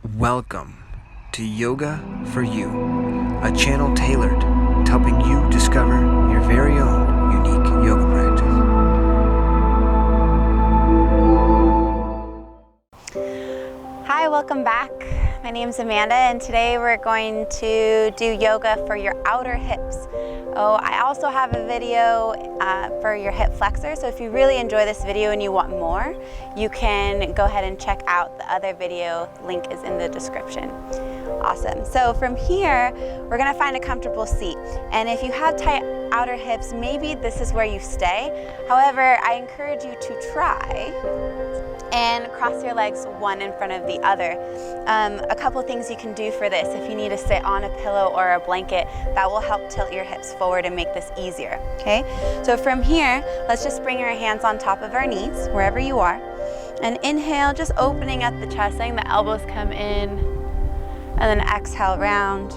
Welcome to Yoga for You, a channel tailored to helping you discover your very own unique yoga practice. Hi, welcome back. My name is Amanda, and today we're going to do yoga for your outer hips. Oh, I also have a video for your hip flexors, so if you really enjoy this video and you want more, you can go ahead and check out the other video. Link is in the description. Awesome. So from here, we're gonna find a comfortable seat. And if you have tight outer hips, maybe this is where you stay. However, I encourage you to try and cross your legs one in front of the other. A couple things you can do for this. If you need to sit on a pillow or a blanket, that will help tilt your hips forward and make this easier, okay? So from here, let's just bring our hands on top of our knees, wherever you are. And inhale, just opening up the chest, letting the elbows come in, and then exhale, round.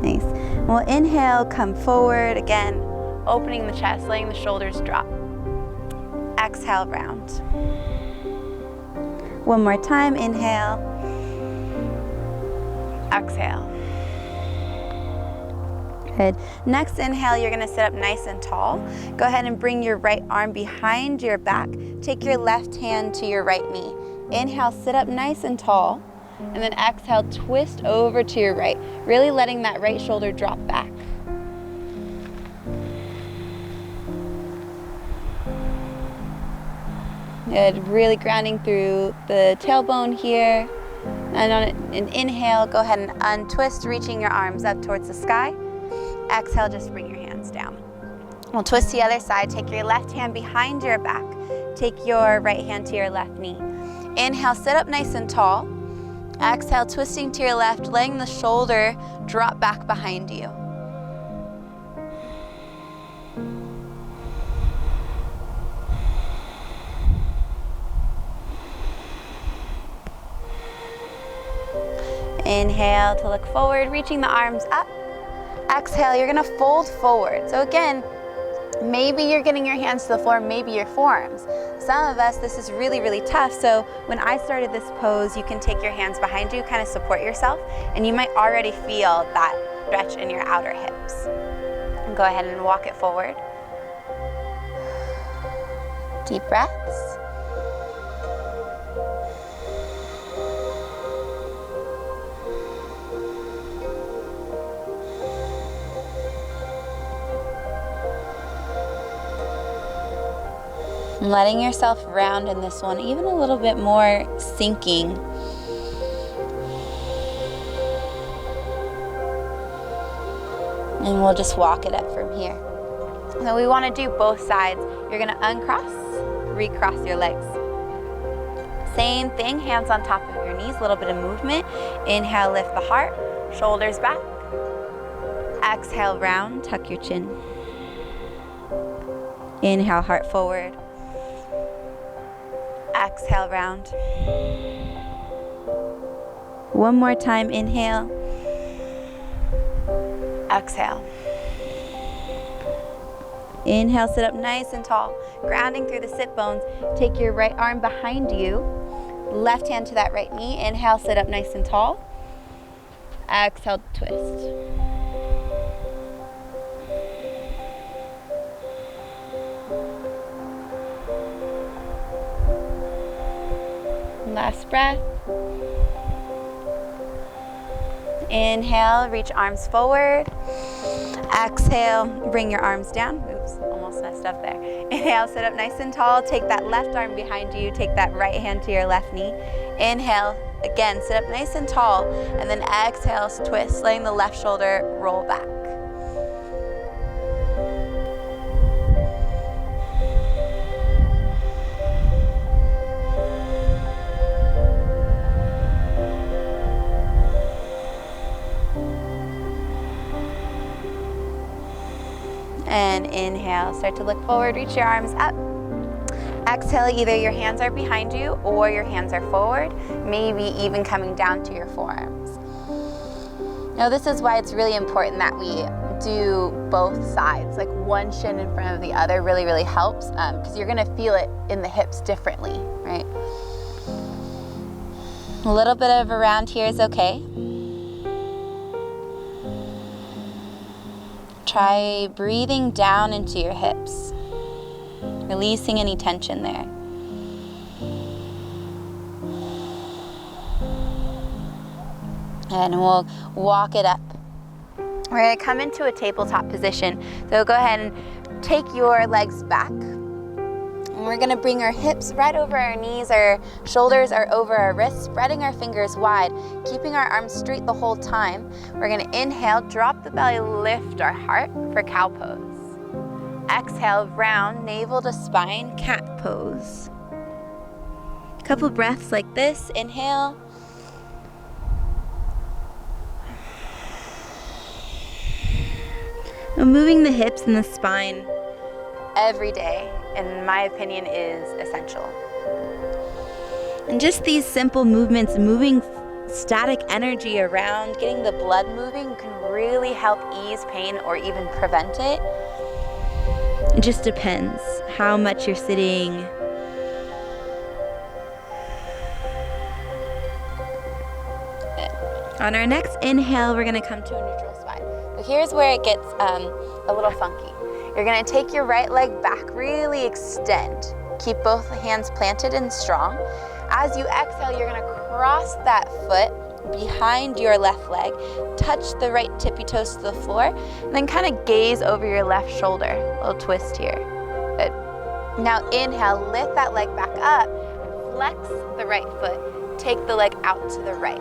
Nice. And we'll inhale, come forward, again, opening the chest, letting the shoulders drop. Exhale, round. One more time, inhale. Exhale. Good. Next inhale, you're gonna sit up nice and tall. Go ahead and bring your right arm behind your back. Take your left hand to your right knee. Inhale, sit up nice and tall. And then exhale, twist over to your right, really letting that right shoulder drop back. Good, really grounding through the tailbone here. And on an inhale, go ahead and untwist, reaching your arms up towards the sky. Exhale, just bring your hands down. We'll twist to the other side. Take your left hand behind your back. Take your right hand to your left knee. Inhale, sit up nice and tall. Exhale, twisting to your left, letting the shoulder drop back behind you. Inhale to look forward, reaching the arms up. Exhale, you're gonna fold forward. So again, maybe you're getting your hands to the floor, maybe your forearms. Some of us, this is really, really tough. So when I started this pose, you can take your hands behind you, kind of support yourself, and you might already feel that stretch in your outer hips. And go ahead and walk it forward. Deep breaths. Letting yourself round in this one, even a little bit more sinking. And we'll just walk it up from here. So we want to do both sides. You're going to uncross, recross your legs. Same thing, hands on top of your knees, a little bit of movement. Inhale, lift the heart, shoulders back. Exhale, round, tuck your chin. Inhale, heart forward. Exhale, round. One more time, inhale. Exhale. Inhale, sit up nice and tall, grounding through the sit bones. Take your right arm behind you, left hand to that right knee. Inhale, sit up nice and tall. Exhale, twist. Last breath. Inhale, reach arms forward. Exhale, bring your arms down. Oops, almost messed up there. Inhale, sit up nice and tall. Take that left arm behind you. Take that right hand to your left knee. Inhale, again, sit up nice and tall. And then exhale, twist, letting the left shoulder roll back. And inhale, start to look forward, reach your arms up. Exhale, either your hands are behind you or your hands are forward, maybe even coming down to your forearms. Now this is why it's really important that we do both sides, like one shin in front of the other really helps, because you're gonna feel it in the hips differently, right? A little bit of around here is okay. Try breathing down into your hips, releasing any tension there. And we'll walk it up. We're going to come into a tabletop position. So go ahead and take your legs back. And we're going to bring our hips right over our knees, our shoulders are over our wrists, spreading our fingers wide, keeping our arms straight the whole time. We're going to inhale, drop the belly, lift our heart for cow pose. Exhale, round, navel to spine, cat pose. A couple breaths like this. Inhale. Moving the hips and the spine every day, in my opinion, is essential. And just these simple movements, moving static energy around, getting the blood moving, can really help ease pain or even prevent it. It just depends how much you're sitting. On our next inhale, we're going to come to a neutral spine. So here's where it gets a little funky. You're going to take your right leg back, really extend. Keep both hands planted and strong. As you exhale, you're going to cross that foot behind your left leg, touch the right tippy toes to the floor, and then kind of gaze over your left shoulder. A little twist here. Good. Now inhale, lift that leg back up, flex the right foot, take the leg out to the right.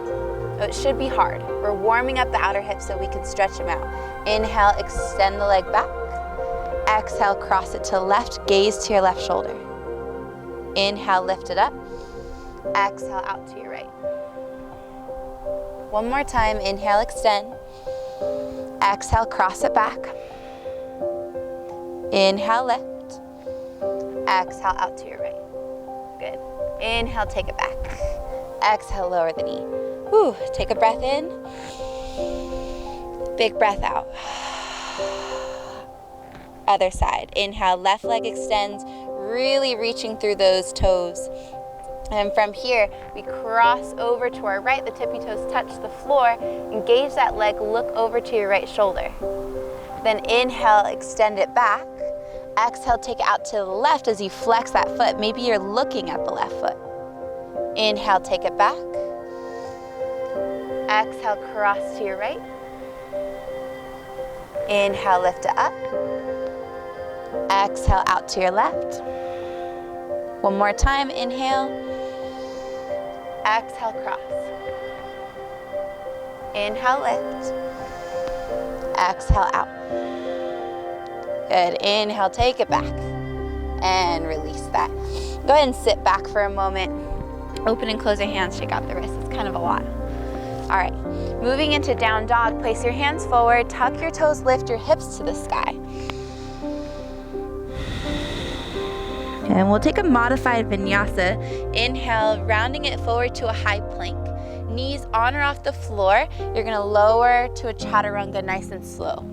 So it should be hard. We're warming up the outer hips so we can stretch them out. Inhale, extend the leg back. Exhale, cross it to the left, gaze to your left shoulder. Inhale, lift it up. Exhale, out to your right. One more time, inhale, extend. Exhale, cross it back. Inhale, lift. Exhale, out to your right. Good. Inhale, take it back. Exhale, lower the knee. Whew, take a breath in. Big breath out. Other side. Inhale, left leg extends, really reaching through those toes. And from here, we cross over to our right, the tippy toes touch the floor, engage that leg, look over to your right shoulder. Then inhale, extend it back. Exhale, take it out to the left as you flex that foot. Maybe you're looking at the left foot. Inhale, take it back. Exhale, cross to your right. Inhale, lift it up. Exhale, out to your left. One more time, inhale. Exhale, cross. Inhale, lift. Exhale, out. Good. Inhale, take it back. And release that. Go ahead and sit back for a moment. Open and close your hands, shake out the wrists. It's kind of a lot. All right, moving into down dog, place your hands forward, tuck your toes, lift your hips to the sky. And we'll take a modified vinyasa. Inhale, rounding it forward to a high plank. Knees on or off the floor. You're gonna lower to a chaturanga nice and slow.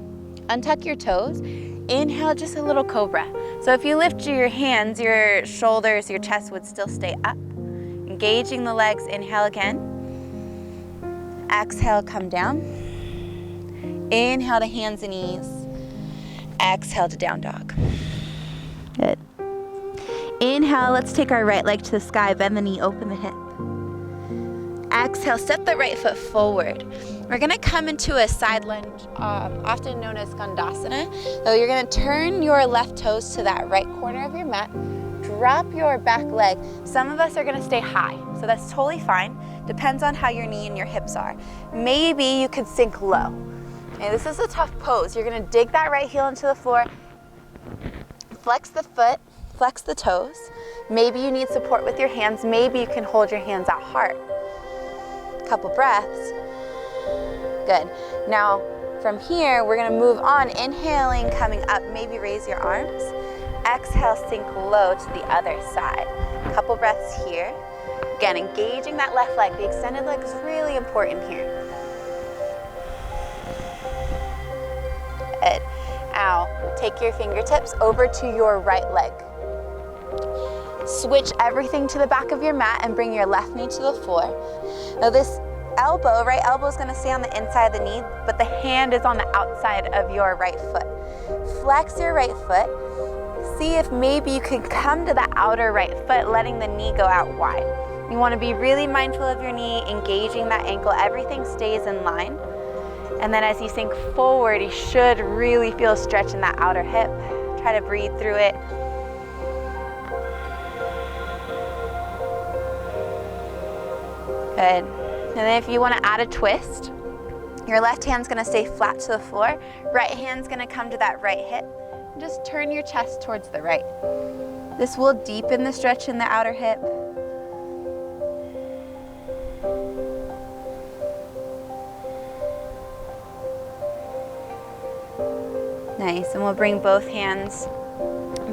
Untuck your toes. Inhale, just a little cobra. So if you lift your hands, your shoulders, your chest would still stay up. Engaging the legs, inhale again. Exhale, come down. Inhale to hands and knees. Exhale to down dog. Good. Inhale, let's take our right leg to the sky, bend the knee, open the hip. Exhale, step the right foot forward. We're gonna come into a side lunge, often known as Skandasana. So you're gonna turn your left toes to that right corner of your mat, drop your back leg. Some of us are gonna stay high, so that's totally fine. Depends on how your knee and your hips are. Maybe you could sink low. Okay, this is a tough pose. You're gonna dig that right heel into the floor, flex the foot, flex the toes. Maybe you need support with your hands. Maybe you can hold your hands out hard. Couple breaths. Good. Now, from here, we're gonna move on, inhaling, coming up, maybe raise your arms. Exhale, sink low to the other side. Couple breaths here. Again, engaging that left leg. The extended leg is really important here. Good. Now, take your fingertips over to your right leg. Switch everything to the back of your mat and bring your left knee to the floor. Now this elbow, right elbow is going to stay on the inside of the knee, but the hand is on the outside of your right foot. Flex your right foot. See if maybe you can come to the outer right foot, letting the knee go out wide. You want to be really mindful of your knee, engaging that ankle. Everything stays in line. And then as you sink forward, you should really feel a stretch in that outer hip. Try to breathe through it. Good. And then if you want to add a twist, your left hand's going to stay flat to the floor. Right hand's going to come to that right hip. Just turn your chest towards the right. This will deepen the stretch in the outer hip. Nice, and we'll bring both hands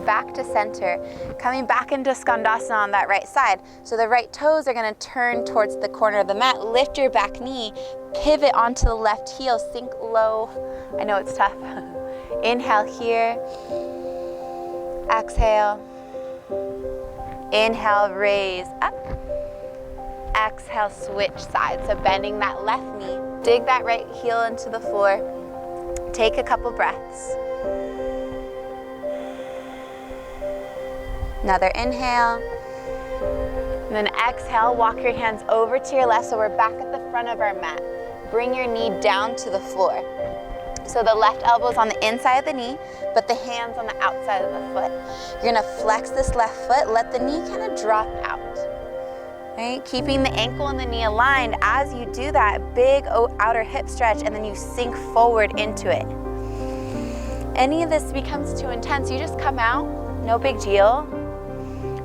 back to center, coming back into Skandasana on that right side. So the right toes are going to turn towards the corner of the mat. Lift your back knee, pivot onto the left heel, sink low. I know it's tough. Inhale here. Exhale. Inhale, raise up. Exhale, switch sides. So bending that left knee, dig that right heel into the floor. Take a couple breaths. Another inhale. And then exhale, walk your hands over to your left so we're back at the front of our mat. Bring your knee down to the floor. So the left elbow is on the inside of the knee, but the hand's on the outside of the foot. You're gonna flex this left foot, let the knee kind of drop out. Right? Keeping the ankle and the knee aligned. As you do that, big outer hip stretch, and then you sink forward into it. Any of this becomes too intense, you just come out, no big deal.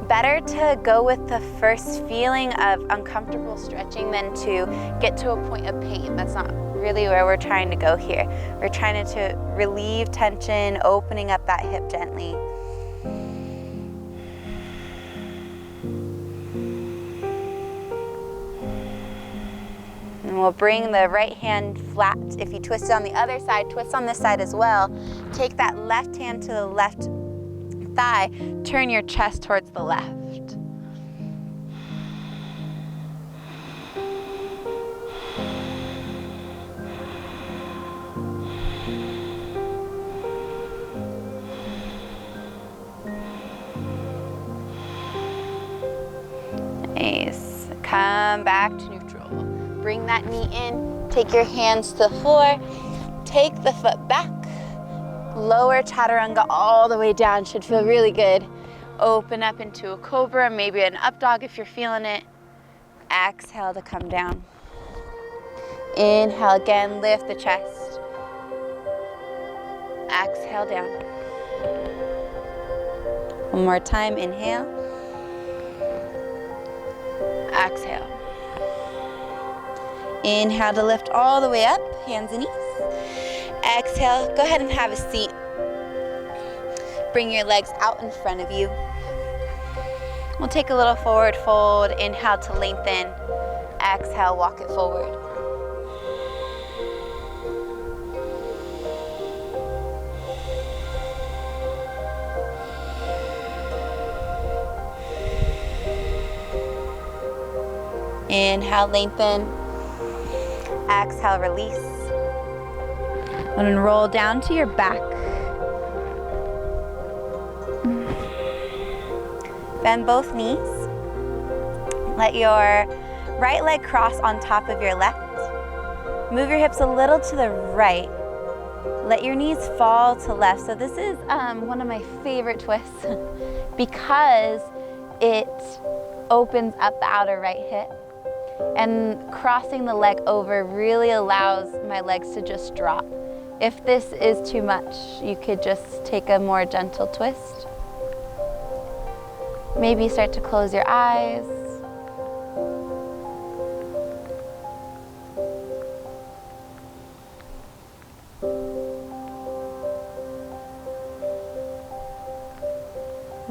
Better to go with the first feeling of uncomfortable stretching than to get to a point of pain. That's not really where we're trying to go here. We're trying to relieve tension, opening up that hip gently. And we'll bring the right hand flat. If you twist it on the other side, twist on this side as well. Take that left hand to the left thigh, turn your chest towards the left. Nice. Come back to neutral. Bring that knee in, take your hands to the floor, take the foot back. Lower chaturanga all the way down, should feel really good. Open up into a cobra, maybe an up dog if you're feeling it. Exhale to come down. Inhale again, lift the chest. Exhale down. One more time, inhale. Exhale. Inhale to lift all the way up, hands and knees. Exhale, go ahead and have a seat. Bring your legs out in front of you. We'll take a little forward fold. Inhale to lengthen. Exhale, walk it forward. Inhale, lengthen. Exhale, release. And then roll down to your back. Bend both knees. Let your right leg cross on top of your left. Move your hips a little to the right. Let your knees fall to left. So this is one of my favorite twists because it opens up the outer right hip. And crossing the leg over really allows my legs to just drop. If this is too much, you could just take a more gentle twist. Maybe start to close your eyes.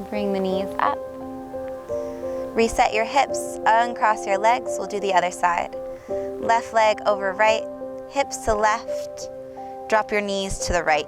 Bring the knees up. Reset your hips, uncross your legs. We'll do the other side. Left leg over right, hips to left. Drop your knees to the right.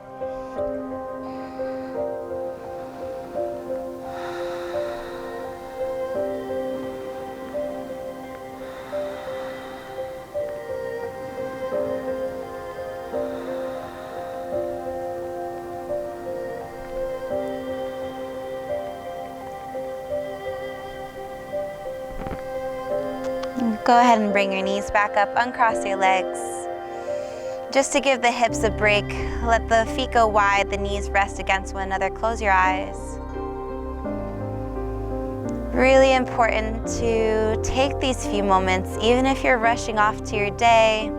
Go ahead and bring your knees back up, uncross your legs. Just to give the hips a break, let the feet go wide, the knees rest against one another. Close your eyes. Really important to take these few moments, even if you're rushing off to your day.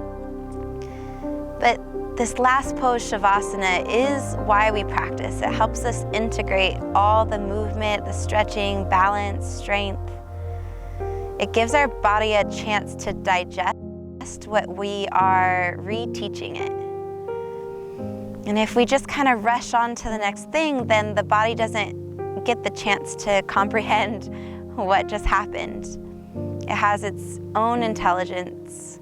But this last pose, Shavasana, is why we practice. It helps us integrate all the movement, the stretching, balance, strength. It gives our body a chance to digest what we are reteaching it. And if we just kind of rush on to the next thing, then the body doesn't get the chance to comprehend what just happened. It has its own intelligence.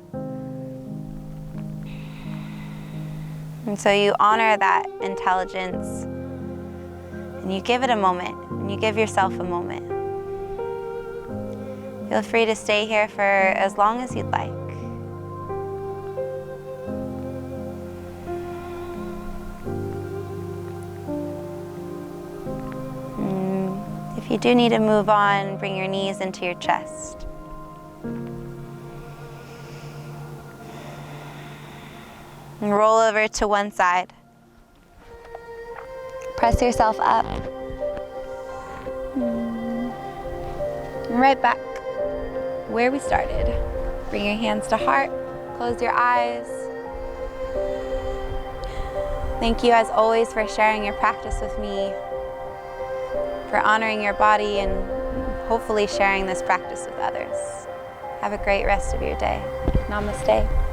And so you honor that intelligence and you give it a moment, and you give yourself a moment. Feel free to stay here for as long as you'd like. If you do need to move on, bring your knees into your chest. And roll over to one side. Press yourself up. And right back where we started. Bring your hands to heart. Close your eyes. Thank you as always for sharing your practice with me, for honoring your body and hopefully sharing this practice with others. Have a great rest of your day. Namaste.